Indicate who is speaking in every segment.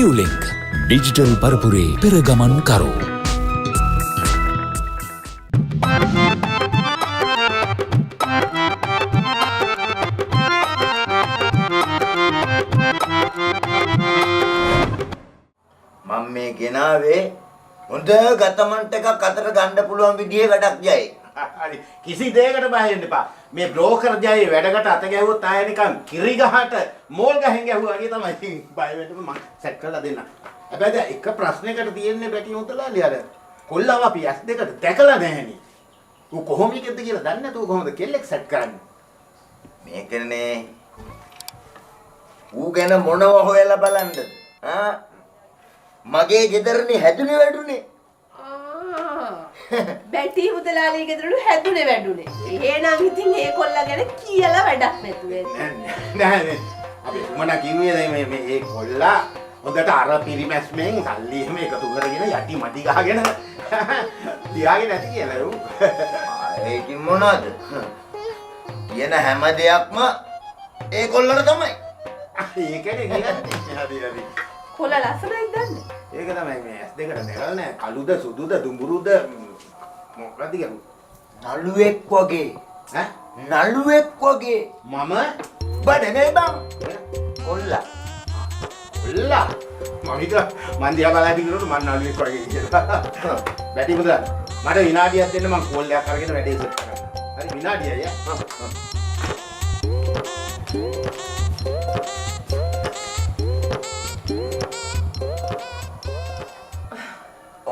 Speaker 1: නිව්ලින්ක් digital පරපුරේ පෙරගමන් කරු.
Speaker 2: මම මේ ගෙනාවේ හොඳ ගතමන්ට් එකක් අතට ගන්න පුළුවන් විදිහේ වැඩක් ජයයි.
Speaker 3: හරි කිසි දෙයකට බය වෙන්න එපා. මේ බ්‍රෝකර් ජයයේ වැඩකට අත ගැහුවොත් ආයෙ නිකන් කිරි ගහට මෝල් ගහෙන් ගැහුවා වගේ තමයි. ඉතින් බය වෙන්න මම සෙට් කරලා දෙන්නම්. හැබැයි දැන් එක ප්‍රශ්නයකට තියෙන්නේ බැටි උන්තලාලි අර කොල්ලව අපි S2කට දැකලා නැහෙනි. ඌ කොහොම එකද කියලා දන්නේ නැතුව කොහොමද කෙල්ලෙක් සෙට් කරන්නේ?
Speaker 2: මේකනේ ඌ ගැන මොනව හොයලා බලන්නද? මගේ ගෙදරනේ හැදුනේ වැඩුනේ.
Speaker 4: බැටි මුදලාලී ගෙදරලු හැදුනේ වැඩුනේ. එහෙනම් ඉතින් ඒ කොල්ලා ගැන කියලා වැඩක් නැතුව
Speaker 3: නෑ අපි මොන කිව්වේ මේ මේ කොල්ලා හොඳට අර පිරිමැස්මෙන් සල්ලි එහෙම එකතු කරගෙන යටි මඩි ගහගෙන තියාගෙන නැති කියලා ඌ.
Speaker 2: ඒකින් මොනවද? කියන හැම දෙයක්ම ඒ කොල්ලට තමයි.
Speaker 3: ඒකනේ කියන්නේ. හරි.
Speaker 4: කොල්ලා ලස්සනයි දන්නේ.
Speaker 3: ඒක තමයි මේ S2කට දැකලා නෑ. කළුද සුදුද දුඹුරුද මොකක්ද කියන්නේ?
Speaker 2: නළුවෙක් වගේ. නළුවෙක් වගේ.
Speaker 3: මම
Speaker 2: බඩනේ බං. කොල්ලා.
Speaker 3: කොල්ලා. මම හිතුවා මන් දිහා බලලා ඉන්නකොට මම නළුවෙක් වගේ කියලා. බැටි මුදලා. මට විනාඩියක් දෙන්න මම කෝල් එකක් අරගෙන වැඩේ සෙට් කරගන්න. හරි විනාඩියයි ඈ.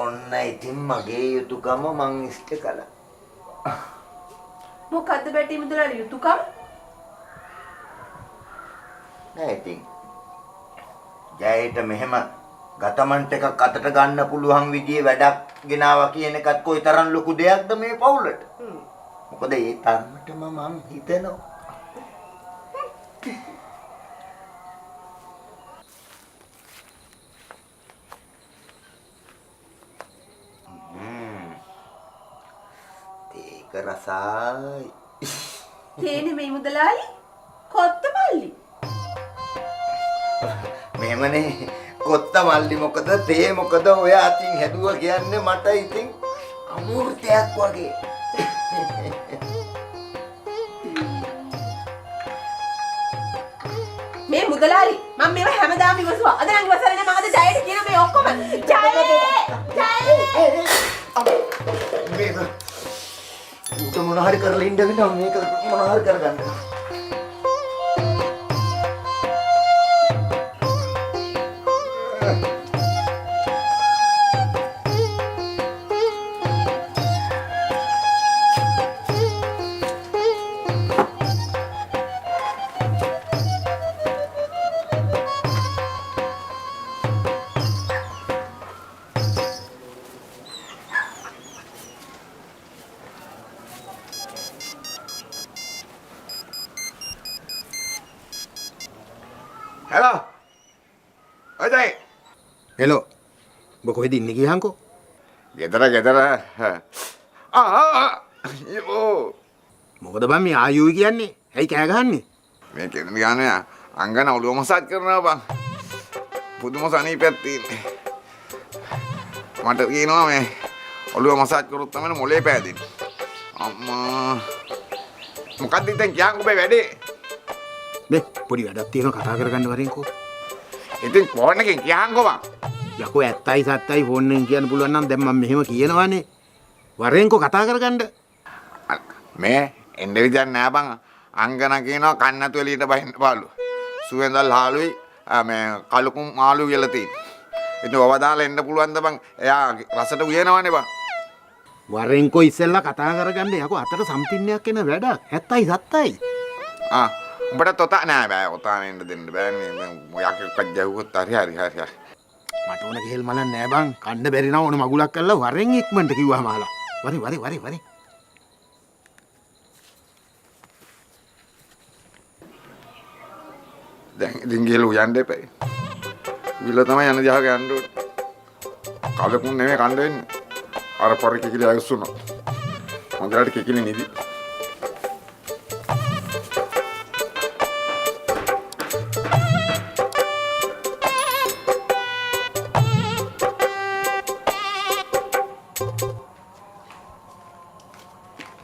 Speaker 2: ඔන්න ඉතින් මගේ යුතුයකම මං ඉෂ්ට කළා.
Speaker 4: මොකද්ද බැටි මුදලාලී යුතුයකම?
Speaker 2: නෑ ඉතින් ජයයට මෙහෙම ගතමන්ට් එකක් අතට ගන්න පුළුවන් විදිහේ වැඩක් ගෙනාවා කියන එකත් කොයිතරම් ලොකු දෙයක්ද මේ පවුලට. මොකද ඒ තරමටම මං හිතනවා. ඒක රසයි.
Speaker 4: තේනේ මේ මුදලාලී කොත්ත මල්ලි.
Speaker 2: මෙහෙමනේ කොත්ත මල්ලි මොකද තේ මොකද ඔය අතින් හැදුවා කියන්නේ මට ඉතින් අමෘතයක් වගේ.
Speaker 4: මේ මුදලාලි මම මේව හැමදාම ඉවසුවා. අද නම් ඉවසලා නෑ. මම අද ජයට කියන මේ ඔක්කොම
Speaker 2: මේක උට මොන හරි කරලා ඉන්න වෙනවා මේක මොන හරි කරගන්න.
Speaker 5: Hello. Ojai.
Speaker 3: හෙලෝ. ඔබ කොහෙද ඉන්නේ කියහන්කෝ?
Speaker 5: ගෙදර. යෝ.
Speaker 3: මොකද බං මේ ආයුයි කියන්නේ? ඇයි කෑ ගහන්නේ?
Speaker 5: මේ කෙනෙක් ගානේ අංගන ඔළුව මසාජ් කරනවා බං. පුදුම සනීපයක් තියෙන්නේ. මට කියනවා මේ ඔළුව මසාජ් කරොත් තමයි මොලේ පෑදෙන්නේ. අම්මා. මොකක්ද ඉතින් කියන් ඔබේ වැඩේ?
Speaker 3: මේ පොඩි වැඩක් තියෙනවා කතා කරගන්න වරින්කෝ.
Speaker 5: ඉතින් ෆෝන් එකෙන් කියහන්කෝ බං.
Speaker 3: යකෝ ඇත්තයි සත්තයි ෆෝන් එකෙන් කියන්න පුළුවන් නම් දැන් මම මෙහෙම කියනවානේ. වරෙන්කෝ කතා කරගන්න.
Speaker 5: මේ එන්න විදියක් නෑ බං. අංගන කියනවා කන්නතු එළියට බහින්න පාළු. සුවෙන්දල් හාලුයි මේ කලුකුම් මාළු කියලා තියෙනවා. ඉතින් ඔව දාලා එන්න පුළුවන්ද බං? එයා රසට උයනවනේ බං.
Speaker 3: වරෙන්කෝ ඉස්සෙල්ලා කතා කරගන්න. යකෝ අතට සම්පින්නයක් එන වැඩක්. ඇත්තයි සත්තයි.
Speaker 5: උඹට තොතා නෑ බෑ. ඔතාන එන්න දෙන්න බෑ. මේ මොයක් ගැහුවොත් හරි.
Speaker 3: මට ඕන ගෙහෙල් මලක් නෑ බං. කන්න බැරි නම් ඕන මගුලක් කරලා වරෙන් ඉක්මනට කිව්වම ආලා. වරි.
Speaker 5: දැන් ඉතින් ගිහලා උයන්න එපා. විල තමයි යන දිහාක යන්න ඕනේ. කලකුන් නෙමෙයි කන්න වෙන්නේ. අර පොර කිකිලි අයසුණා. හොඳට කිකිලි නිදි.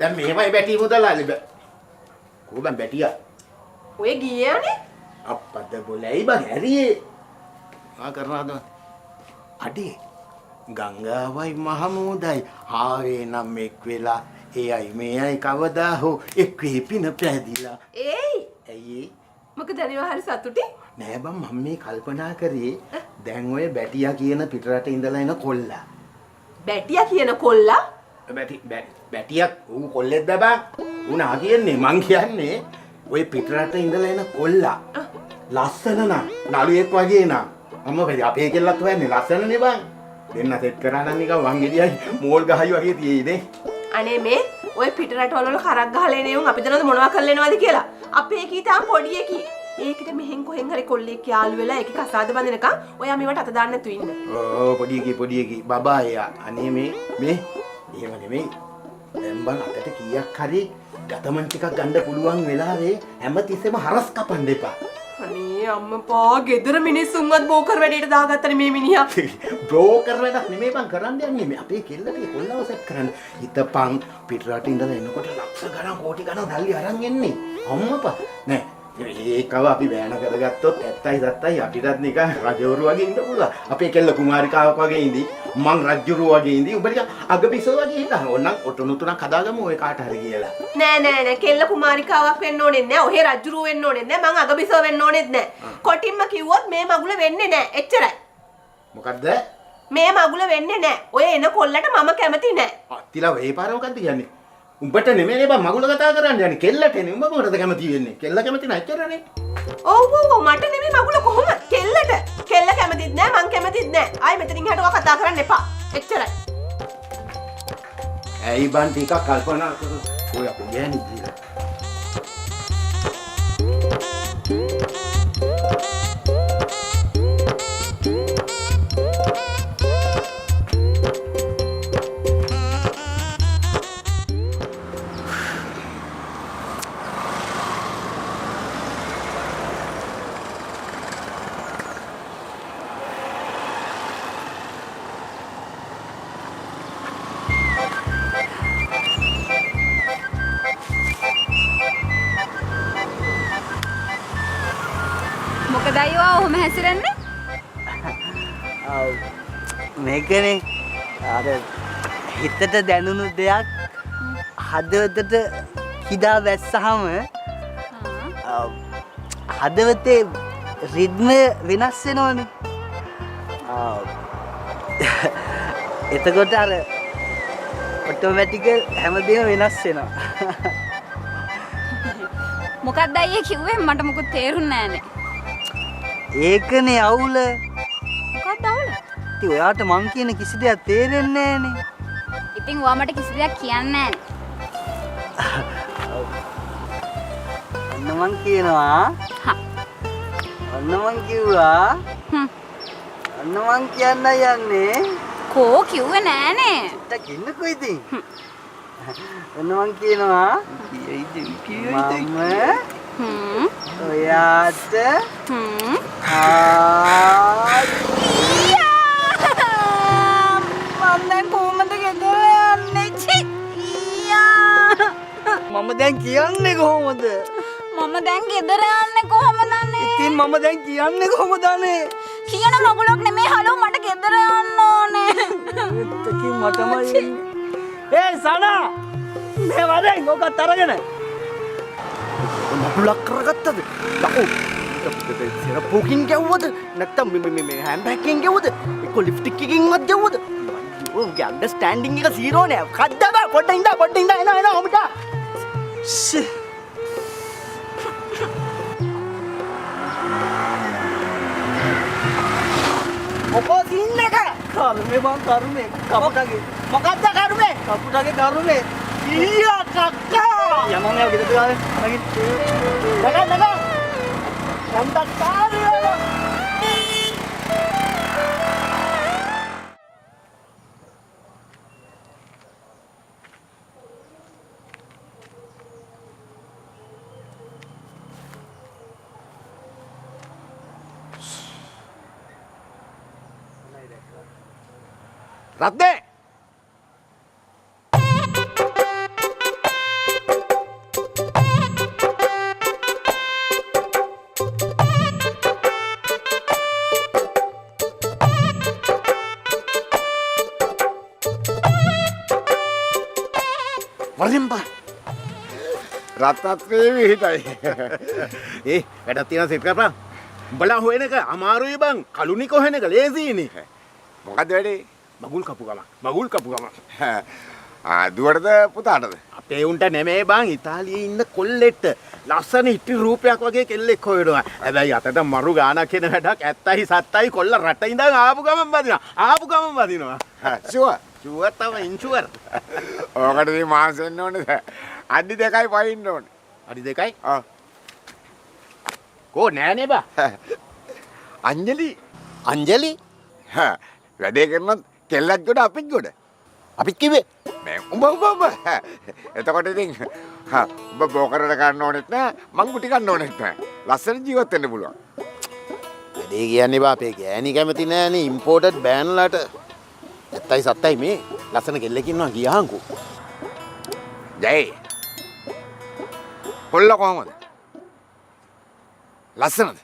Speaker 3: දැන් මෙහෙමයි බැටි මුදලාලි බෑ. කොහොමද බැටියා?
Speaker 4: ඔය ගියානේ.
Speaker 3: අප්පද බොලයි බං හැරියේ. කරනවද? අඩේ ගංගාවයි මහමෝදයි ආවේ නම් එක් වෙලා එයයි මෙයයි කවදා හෝ එක් වේ පින පැදිලා.
Speaker 4: ඒයි.
Speaker 3: ඇයි
Speaker 4: මොකද අනිවා හරි සතුටි?
Speaker 3: නෑ බං මම මේ කල්පනා කරේ දැන් ඔය බැටියා කියන පිටරට ඉඳලා එන කොල්ලා.
Speaker 4: බැටියා කියන කොල්ලා?
Speaker 3: බැටියක් ඌ කොල්ලෙක්ද බං? ඌ නා කියන්නේ මං කියන්නේ ඔය පිටරට ඉඳලා එන කොල්ලා. ලස්සන නම් නළුවෙක් වගේ නම් අම්මා අපේ කෙල්ලත් හොයන්නේ ලස්සනනේ බං. දෙන්න සෙට් කරා නම් නිකන් වංගෙඩියයි මෝල් ගහයි වගේ තියෙයිනේ.
Speaker 4: අනේ මේ ඔය පිට රටවල වල කරක් ගහලා එනේ උන් අපි දන්නවද මොනවා කරලා එනවද කියලා. අපේ කී තාම පොඩි එකී. ඒකට මෙහෙන් කොහෙන් හරි කොල්ලෙක් යාළු වෙලා ඒකේ කසාද බඳිනකම් ඔයා මේවට අත දාන්න නැතු ඉන්න.
Speaker 3: ඕ පොඩි එකී බබා එයා. අනේ මේ එහෙම නෙමෙයි. දැන් බං අතට කීයක් හරි ගතමන් ටිකක් ගන්න පුළුවන් වෙලාවේ හැමතිස්සෙම හරස් කපන්න එපා.
Speaker 4: අනේ අම්මපා ගෙදර මිනිස්සුන්වත් බෝකර් වැඩේට දාගත්තනේ මේ මිනිහා.
Speaker 3: බ්‍රෝකර් වැඩක් නෙමෙයි බං කරන්න යන්නේ මේ අපේ කෙල්ලට කොල්ලව සෙට් කරන්න. හිතපන් පිටරට ඉඳලා එනකොට ලක්ෂ ගණන් කෝටි ගණන් සල්ලි අරන් එන්නේ. අම්මපා නෑ ඒකව අපි බෑන කරගත්තොත් ඇත්තයි සත්තයි අපිටත් නිකන් රජවරු වගේ ඉන්න පුළුවන්. අපේ කෙල්ල කුමාරිකාවක් වගේ ඉඳි මං රජුරු වගේ ඉඳි උඹ නිකන් අගබිසෝ වගේ ඉන්න. ඕනනම් ඔටුනු තුනක් හදාගමු ඔය කාට හරි කියලා.
Speaker 4: නෑ කෙල්ල කුමාරිකාවක් වෙන්න ඕනෙත් නෑ. ඔහෙ රජුරුව වෙන්න ඕනෙත් නෑ. මං අගබිසෝ වෙන්න ඕනෙත් නෑ. කොටින්ම කිව්වොත් මේ මගුල වෙන්නේ නෑ. එච්චරයි.
Speaker 3: මොකද්ද?
Speaker 4: මේ මගුල වෙන්නේ නෑ. ඔය එන කොල්ලට මම කැමති නෑ.
Speaker 3: අත්තිලා ඒ පාර මොකද්ද කියන්නේ? උඹට නෙමෙයි බං මගුල කතා කරන්නේ. යන්නේ කෙල්ලටනේ. උඹ මොකටද කැමති වෙන්නේ? කෙල්ල කැමති නැහැ එච්චරනේ.
Speaker 4: ඔව් මට නෙමෙයි මගුල කොහොමද? කෙල්ලට. කෙල්ල කැමතිත් නෑ මං කැමතිත් නෑ. ආයි මෙතනින් එහාට ඔයා කතා කරන්න එපා. එච්චරයි.
Speaker 3: ඇයි බං ටිකක් කල්පනා කර ඔය අපේ ගෑණි කියලා.
Speaker 6: මොකද අයියෝ ඔහොම හැසිරෙන්නේ?
Speaker 7: මේකනේ අර හිතට දැනුණු දෙයක් හදවතට කිදා වැස්සහම හදවතේ රිද්මය වෙනස් වෙනවනේ. එතකොට අර ඔටෝමැටිකල් හැමදේම වෙනස් වෙනවා.
Speaker 6: මොකක්ද අයියේ කිව්වේ? මට මොකුත් තේරුන්නේ නැහනේ.
Speaker 7: ඒකනේ අවුල.
Speaker 6: මොකක්ද අවුල?
Speaker 7: ඉතින් ඔයාට මං කියන කිසි දෙයක් තේරෙන්නේ නැහනේ.
Speaker 6: ඉතින් ඔයා මට කිසි දෙයක් කියන්නේ
Speaker 7: ඔන්න මං කියනවා. ඔන්න මං කිව්වා. ඔන්න මං කියන්න යන්නේ.
Speaker 6: කෝ කිව්වේ නෑනේ.
Speaker 7: ටක් ඉන්නකෝ ඉතින්. ඔන්න මං කියනවා. මම ඔයාට
Speaker 6: මම දැන් කොහොමද ගෙදර යන්නේ?
Speaker 7: මම දැන් කියන්නේ කොහොමද?
Speaker 6: මම දැන් ගෙදර යන්නේ කොහොමද අනේ?
Speaker 7: ඉතින් මම දැන් කියන්නේ කොහොමද අනේ?
Speaker 6: කියන මගුලක් නෙමේ හලෝ මට ගෙදර යන්න ඕනේ.
Speaker 7: එතකින් මටමයි. ඒ සනා මේ වරෙන් ඔකත් අරගෙන. මගුලක් කරගත්තද? ලකෝ. සෙරප්පුකින් ගැව්වද? නැත්තම් මේ හෑන්ඩ්බෑග් එකෙන් ගැව්වද? එක්ක ලිෆ්ට් එකකින්වත් ගැව්වද? ඔව්ගේ අන්ඩර්ස්ටෑන්ඩින් එක සීරෝ නෑ. කද්ද බා පොඩ්ඩක් ඉඳ එන ඔබට. මොකෝ සින්න එක? කරුමේ බං කරුමේ. කපුටගේ. මොකද්ද කරුමේ? කපුටගේ කරුමේ. ඊයා කක්කා. යමන්නේ ගෙදර ගානේ. අරගෙන. නග. සම්දක්කාරිය.
Speaker 3: රත්නේ අනිවාර්යෙන් බං.
Speaker 5: රත්නත්‍රේ විහිටයි.
Speaker 3: වැඩක් තියෙනවා සෙට් කරපන්. උඹලා හොයන එක අමාරුයි බං. කලුනික හොයන එක ලේසියිනේ.
Speaker 5: මොකද වැඩේ?
Speaker 3: මගුල් කපු ගම. මගුල් කපු ගම.
Speaker 5: දුවටද පුතාටද?
Speaker 3: අපේ උන්ට නෙමෙයි බං ඉතාලියේ ඉන්න කොල්ලෙට ලස්සන ඉටි රූපයක් වගේ කෙල්ලෙක් හොයනවා. හැබැයි අතට මරු ගානක් එන වැඩක් ඇත්තයි සත්තයි කොල්ල රට ඉඳන් ආපු ගමන් බදිනවා. ආපු ගමන් බදිනවා.
Speaker 5: ෂුවර්.
Speaker 3: ෂුවර් තමයි ඉන්ෂුවර්.
Speaker 5: ඔකට මේ මාස වෙන්න ඕනේ. අඩි 2යි පයින්න ඕනේ.
Speaker 3: අඩි 2යි?
Speaker 5: ආ.
Speaker 3: කෝ නෑනේ බා.
Speaker 5: අංජලි.
Speaker 3: අංජලි
Speaker 5: වැඩේ කරනොත් කෙල්ලක් ගොඩ අපිත් ගොඩ.
Speaker 3: අපිත් කිව්වේ
Speaker 5: මේ උඹ. එතකොට ඉතින් උඹ බෝකරට ගන්න ඕනෙත් නෑ මං ගුටි ගන්න ඕනෙත් නෑ. ලස්සන ජීවත් වෙන්න පුළුවන්.
Speaker 3: වැඩේ කියන්නේ බා අපේ ගෑණි කැමති නෑනේ ඉම්පෝටඩ් බෑන්ලාට. ඇත්තයි සත්තයි මේ ලස්සන කෙල්ලෙක් ඉන්නවා ගියාන්කෝ.
Speaker 5: ජයි. කොල්ල කොහමද? ලස්සනද?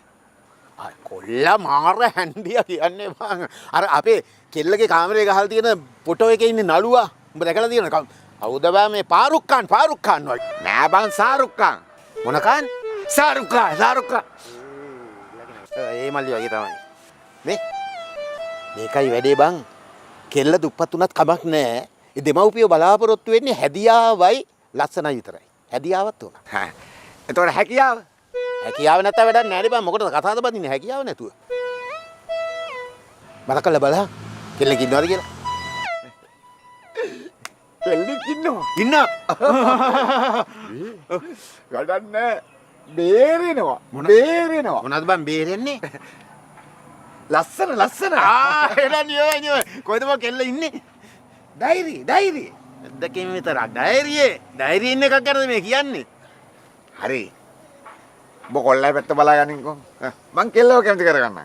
Speaker 3: කොල්ල මාර හැන්ඩිය කියන්නේ බං. අර අපේ කෙල්ලගේ කාමරේ ගහලා තියෙන ෆොටෝ එකේ ඉන්නේ නළුවා. උඹ දැකලා තියෙනවද? කවුද බා මේ පාරුක් ඛාන් වගේ.
Speaker 5: නෑ බං සාරුක් ඛාන්.
Speaker 3: මොන ඛාන්?
Speaker 5: සාරුක් ඛාන්.
Speaker 3: ඒ මල්ලි වගේ තමයි. මේ මේකයි වැඩේ බං. කෙල්ල දුප්පත් උනත් කමක් නෑ. ඒ දෙමව්පියෝ බලාපොරොත්තු වෙන්නේ හැදියාවයි ලස්සනයි විතරයි. හැදියාවත් උනා.
Speaker 5: එතකොට හැකියාව?
Speaker 3: හැකියාව නැත්නම් වැඩක් නෑනේ බං. මොකටද කතාවද බඳින්නේ හැකියාව නැතුව? බලකල්ල බලන්න. කෙල්ලෙක් ඉන්නවද කියලා?
Speaker 5: කෙල්ලෙක් ඉන්නවා.
Speaker 3: ඉන්නා.
Speaker 5: වැඩක් නෑ. බේරෙනවා. බේරෙනවා.
Speaker 3: මොනවද බං බේරෙන්නේ?
Speaker 5: ලස්සන.
Speaker 3: එලා නියෝ. කොහෙද බං කෙල්ල ඉන්නේ?
Speaker 5: ඩයිරි.
Speaker 3: දෙකකින් විතරක් ඩයරියේ ඉන්න එකක් ගැනද මේ කියන්නේ?
Speaker 5: හරි. උඹ කොල්ලයි පැත්ත බලා ගනින්කෝ. මං කෙල්ලව කැමති කරගන්නම්.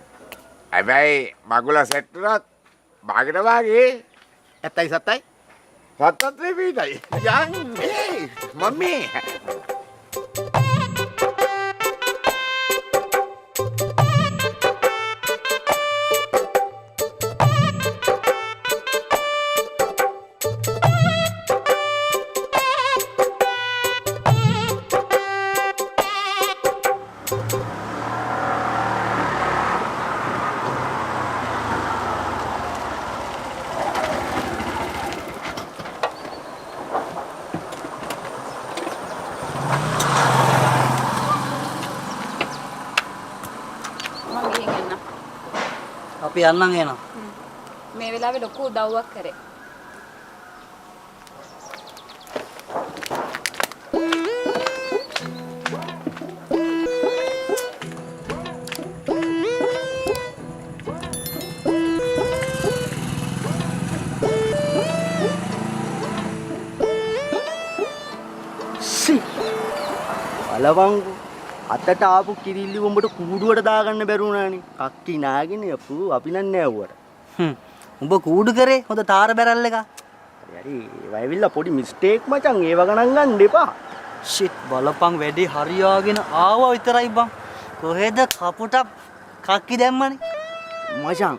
Speaker 5: හැබැයි මගුල සෙට් වුණත් භාගෙට වාගේ
Speaker 3: ඇත්තයි සත්තයි
Speaker 5: සත්තත්‍රේ පිටයි. යන් මම්මි.
Speaker 7: අපි යන්නම් එනවා.
Speaker 6: මේ වෙලාවේ ලොකු උදව්වක් කරේ.
Speaker 7: බලවංගු අතට ආපු කිරිල්ලි උඹට කූඩුවට දාගන්න බැරුණානේ. කක්ටි නාගෙන යපු අපි නන් නෑවුවට.
Speaker 8: උඹ කූඩු කරේ හොඳ තාර බැරල් එක.
Speaker 7: හරි වයිවිල්ලා පොඩි මිස්ටේක් මචං ඒව ගණන් ගන්න එපා.
Speaker 8: ෂිට් බලපන් වැඩි හරියාගෙන ආවා විතරයි බං. කොහෙද කපුටක් කක්කි දැම්මනේ.
Speaker 7: මචං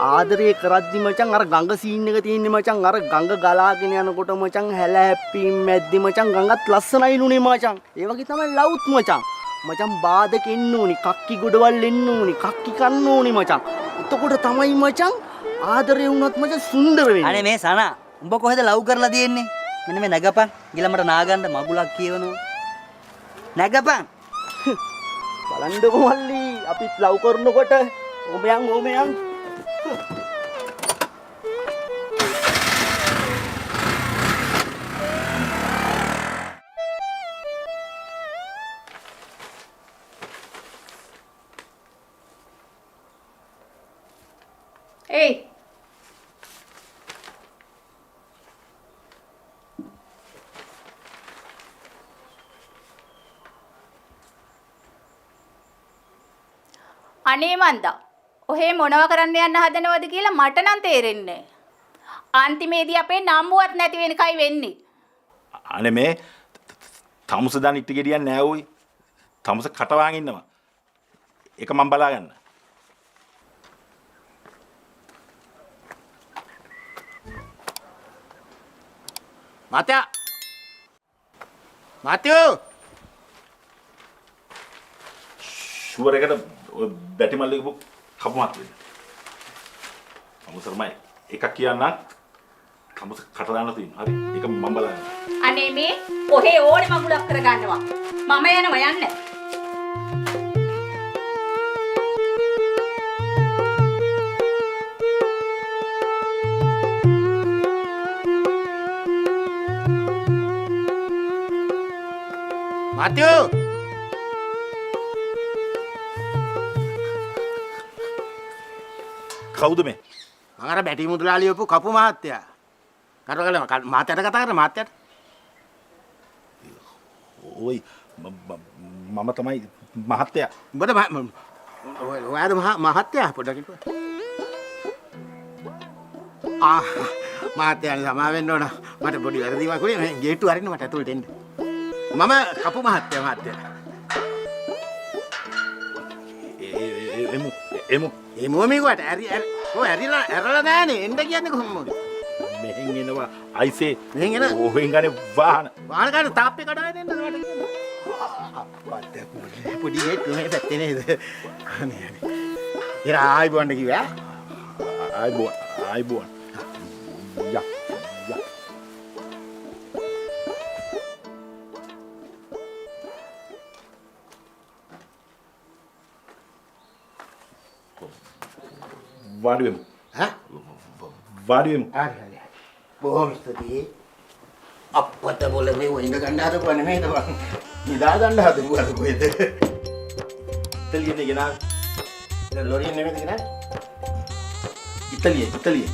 Speaker 7: ආදරේ කරද්දි මචං අර ගඟ සීන් එක තියෙන්නේ මචං අර ගඟ ගලාගෙන යනකොට මචං හැල හැප්පීම් මැද්දේ මචං ගඟත් ලස්සනයිලුනේ මචං. ඒ වගේ තමයි ලව්ත් මචං. මචං බාදක එන්න ඕනි, කක්කි ගොඩවල් එන්න ඕනි, කක්කි කන්න ඕනි මචං. එතකොට තමයි මචං ආදරේ වුණත් මචං සුන්දර වෙන්නේ.
Speaker 8: අනේ මේ සනා උඹ කොහෙද ලව් කරලා තියෙන්නේ? මෙන්න මේ නැගපන්. ගිලමට නාගන්න මගුලක් කියවනවා. නැගපන්.
Speaker 7: බලන්නකො මල්ලි අපිත් ලව් කරනකොට ඕමයන්
Speaker 6: ඒයි අනේ මන්දා ඔහේ මොනව කරන්න යන්න හදනවද කියලා මට නම් තේරෙන්නේ නැහැ. අන්තිමේදී අපේ නම්බුවත් නැති වෙන එකයි වෙන්නේ.
Speaker 9: අනේ මේ තමුස දන් ඉට්ටි ගෙඩියක් නෑ ඕයි. තමුස කටවාගෙන ඉන්නවා. ඒක මම බලාගන්න.
Speaker 3: මචං මාත්‍යෝ
Speaker 9: ෂුවර් එකට ඔය බැටි මල්ලේ කපු මාත් වෙන්න. අමුසර්මයි එකක් කියන්න කමුස කට දාන්න තියෙනවා. හරි. ඒක මම බලන්න.
Speaker 6: අනේ මේ ඔහේ ඕනේ මගුලක් කරගන්නවා. මම යනවා යන්න.
Speaker 3: මාත්‍යෝ
Speaker 9: කවුද මේ?
Speaker 3: මම අර බැටි මුදලාලි වපු කපු මහත්තයා. කරවල මාත්‍යට කතා කරා මාත්‍යට.
Speaker 9: ඔයි මම තමයි මහත්තයා.
Speaker 3: උඹද ඔයාද මහත්තයා පොඩ්ඩක් කිව්වා. මහත්තයා සමා වෙන්න ඕන. මට පොඩි වැරදීමක් වුණේ. මම ගේට්ටු අරින්න මට ඇතුළට එන්න. මම කපු මහත්තයා.
Speaker 9: එමු
Speaker 3: එමුව මේකට ඇරලා නෑනේ එන්න කියන්නේ කොහොමද?
Speaker 9: මෙහෙන් එනවා අයිසේ
Speaker 3: මෙහෙන් එන
Speaker 9: ඔහෙන් ගන්නේ වාහන
Speaker 3: ගන්න තාප්පේ කඩාගෙන එන්න නඩ පොඩි හේතු මේ පැත්තේ නේද? අනේ ඉර ආයිබෝන්න කිව්වා.
Speaker 9: ආයිබෝන් යා වාඩි වෙමු.
Speaker 3: හරි. බොහොම ස්තුතියි. අප්පට බොල මේ වයින්ද ගන්න හදපුවා නෙමෙයිද බං. නිදා ගන්න හදපුවා කොහෙද?
Speaker 9: ඉතලියෙන් ගෙනා
Speaker 3: ලොරියෙන් නෙමෙයිද ගෙනා?
Speaker 9: ඉතලියෙන්
Speaker 3: ඉතලියෙන්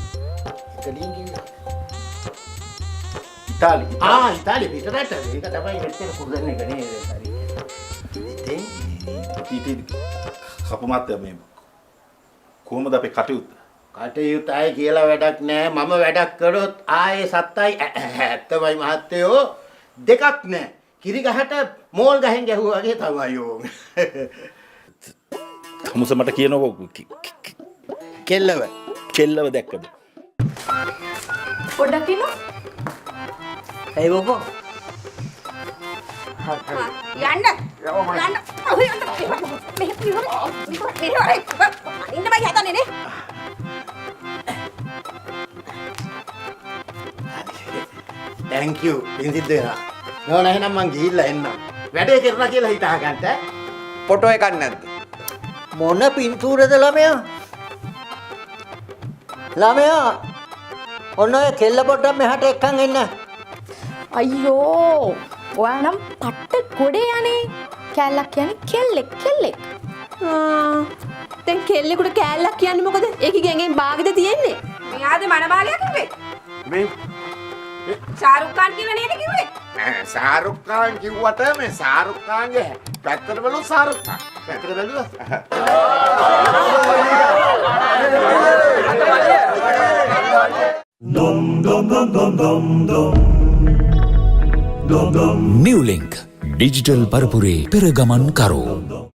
Speaker 3: කිව්වේ.
Speaker 9: ඉතාලි
Speaker 3: ඉතාලි පිටරට ඒක තමයි මෙච්චර පුරුදු එක නේද? හරි. ඉතින්
Speaker 9: ටීටී කපු මාත්‍යා මේ කොහොමද අපේ කටයුත්ත?
Speaker 3: කටයුත්තයි කියලා වැඩක් නෑ. මම වැඩක් කරොත් ආයේ සත්තයි ඇත්තමයි මහත්තයෝ දෙකක් නෑ. කිරි ගහට මෝල් ගහෙන් ගැහුවා වගේ තමයි යෝ.
Speaker 9: කමුස මට කියනකො කෙල්ලව දැක්කද?
Speaker 4: පොඩ්ඩක් ඉන්න.
Speaker 8: ඇයි බොකෝ?
Speaker 6: යන්න. ඔහේ යන්න. මෙහෙ ඉන්න බයි හදන්නේ නේ.
Speaker 3: thank you. පින්සිද්ද වෙනවා. නෝන එහෙනම් මං ගිහිල්ලා එන්නම්. වැඩේ කරලා කියලා හිතා ගන්න.
Speaker 5: ෆොටෝ එකක් නැද්ද?
Speaker 8: මොන පින්තූරද ළමයා? ළමයා ඔන්න ඔය කෙල්ල පොඩ්ඩක් මෙහාට එක්කන් එන්න.
Speaker 10: අයියෝ ඔයා නම් පට්ට ගොඩේ යන්නේ. කැල්ලක් කියන්නේ කෙල්ලෙක්.
Speaker 4: දැන් කෙල්ලෙකුට කෑල්ලක් කියන්නේ මොකද? ඒකේ ගැඟෙන් බාගෙද තියෙන්නේ?
Speaker 6: මෙයාද මනමාලයා කිව්වේ?
Speaker 2: මේ
Speaker 6: ශාරුක් ખાන් කියලා නේද කිව්වේ?
Speaker 2: ශාරුක් ખાන් කිව්වට මේ ශාරුක් ખાන්ගේ පැත්තට බලු ශාරුක් ખાන්. පැත්තට බැලුවා.
Speaker 1: New Link ඩිජිටල් පරපුරේ පෙරගමන් කරෝ.